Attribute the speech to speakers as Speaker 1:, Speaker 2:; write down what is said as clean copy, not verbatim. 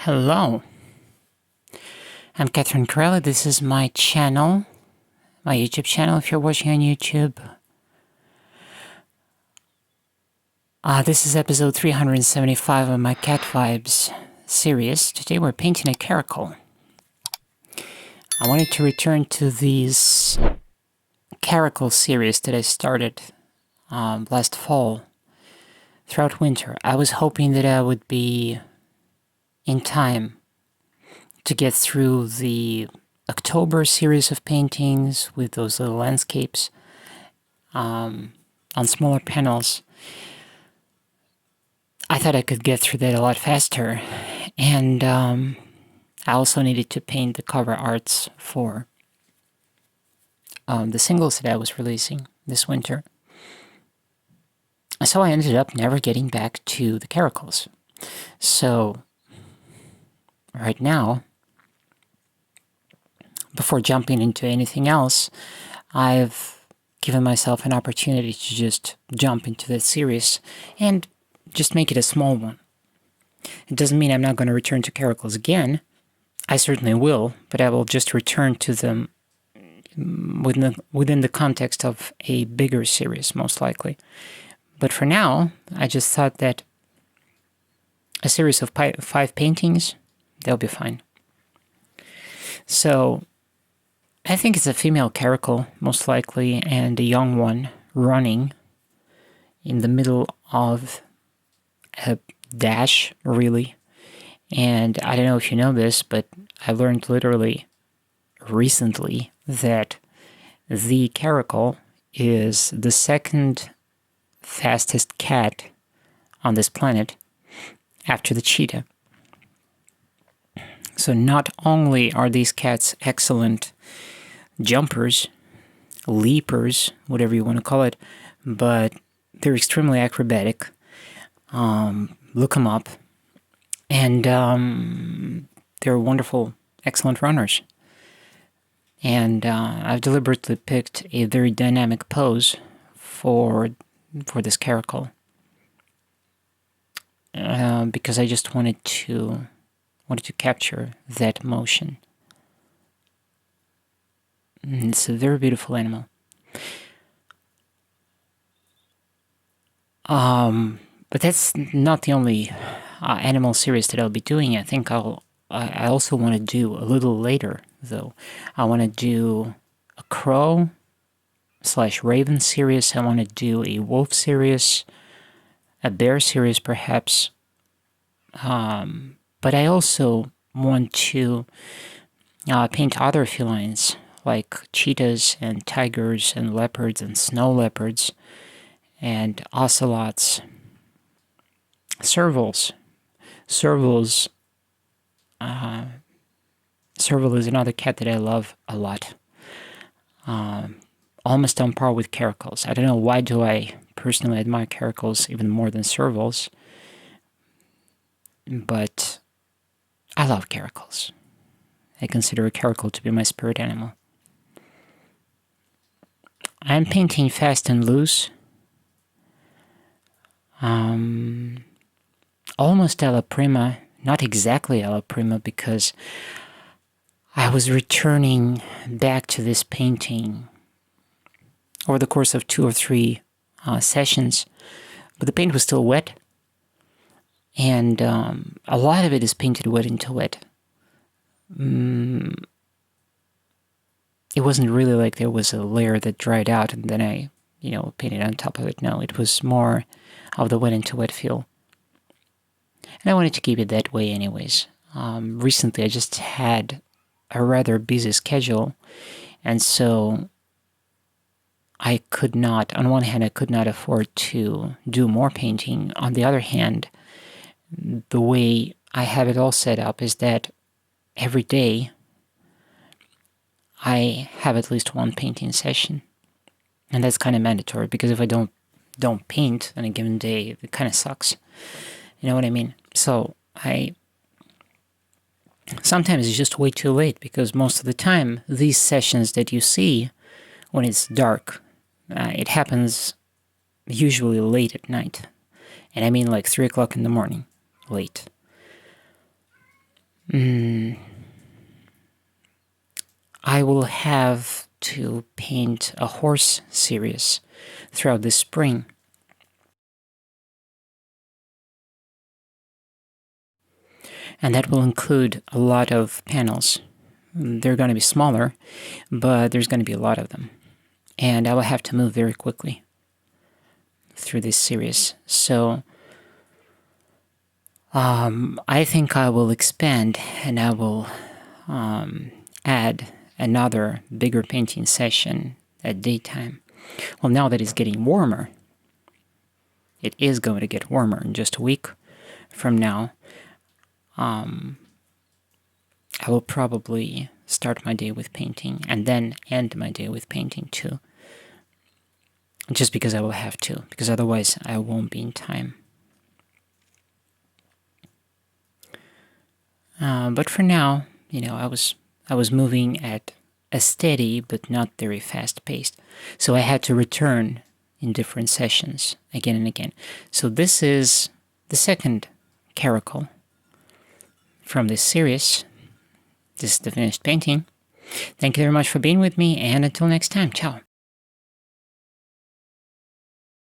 Speaker 1: Hello, I'm Corelli. This is my channel, my YouTube channel if you're watching on YouTube. This is episode 375 of my Cat Vibes series. Today we're painting a caracal. I wanted to return to these caracal series that I started last fall, throughout winter. I was hoping that I would be in time to get through the October series of paintings with those little landscapes on smaller panels. I thought I could get through that a lot faster, and I also needed to paint the cover arts for the singles that I was releasing this winter. So I ended up never getting back to the caracals. So right now, before jumping into anything else, I've given myself an opportunity to just jump into this series and just make it a small one. It doesn't mean I'm not going to return to caracals again. I certainly will, but I will just return to them within the context of a bigger series, most likely. But for now, I just thought that a series of 5 paintings, they'll be fine. So I think it's a female caracal, most likely, and a young one running in the middle of a dash, really. And I don't know if you know this, but I learned literally recently that the caracal is the second fastest cat on this planet after the cheetah. So not only are these cats excellent jumpers, leapers, whatever you want to call it, but they're extremely acrobatic. Look them up. And they're wonderful, excellent runners. And I've deliberately picked a very dynamic pose for this caracal. Because I just wanted to capture that motion. It's a very beautiful animal. But that's not the only animal series that I'll be doing. I think I also want to do a little later, though. I want to do a crow/raven series. I want to do a wolf series, a bear series, perhaps. But I also want to paint other felines, like cheetahs and tigers and leopards and snow leopards and ocelots, servals. Serval is another cat that I love a lot. Almost on par with caracals. I don't know why do I personally admire caracals even more than servals, but I love caracals. I consider a caracal to be my spirit animal. I'm painting fast and loose. Almost alla prima, not exactly alla prima, because I was returning back to this painting over the course of 2 or 3 sessions, but the paint was still wet, and a lot of it is painted wet into wet. It wasn't really like there was a layer that dried out and then I, painted on top of it. No, it was more of the wet into wet feel. And I wanted to keep it that way anyways. Recently I just had a rather busy schedule, and so I could not, on one hand, I could not afford to do more painting. On the other hand, the way I have it all set up is that every day I have at least 1 painting session. And that's kind of mandatory, because if I don't paint on a given day, it kind of sucks. You know what I mean? So sometimes it's just way too late, because most of the time, these sessions that you see when it's dark, it happens usually late at night. And I mean like 3 o'clock in the morning, late. I will have to paint a horse series throughout this spring. And that will include a lot of panels. They're going to be smaller, but there's going to be a lot of them. And I will have to move very quickly through this series. So I think I will expand and I will add another bigger painting session at daytime. Well, now that it's getting warmer, it is going to get warmer in just a week from now. I will probably start my day with painting and then end my day with painting too. Just because I will have to, because otherwise I won't be in time. But for now, I was moving at a steady but not very fast pace. So I had to return in different sessions again and again. So this is the second caracal from this series. This is the finished painting. Thank you very much for being with me, and until next time, ciao.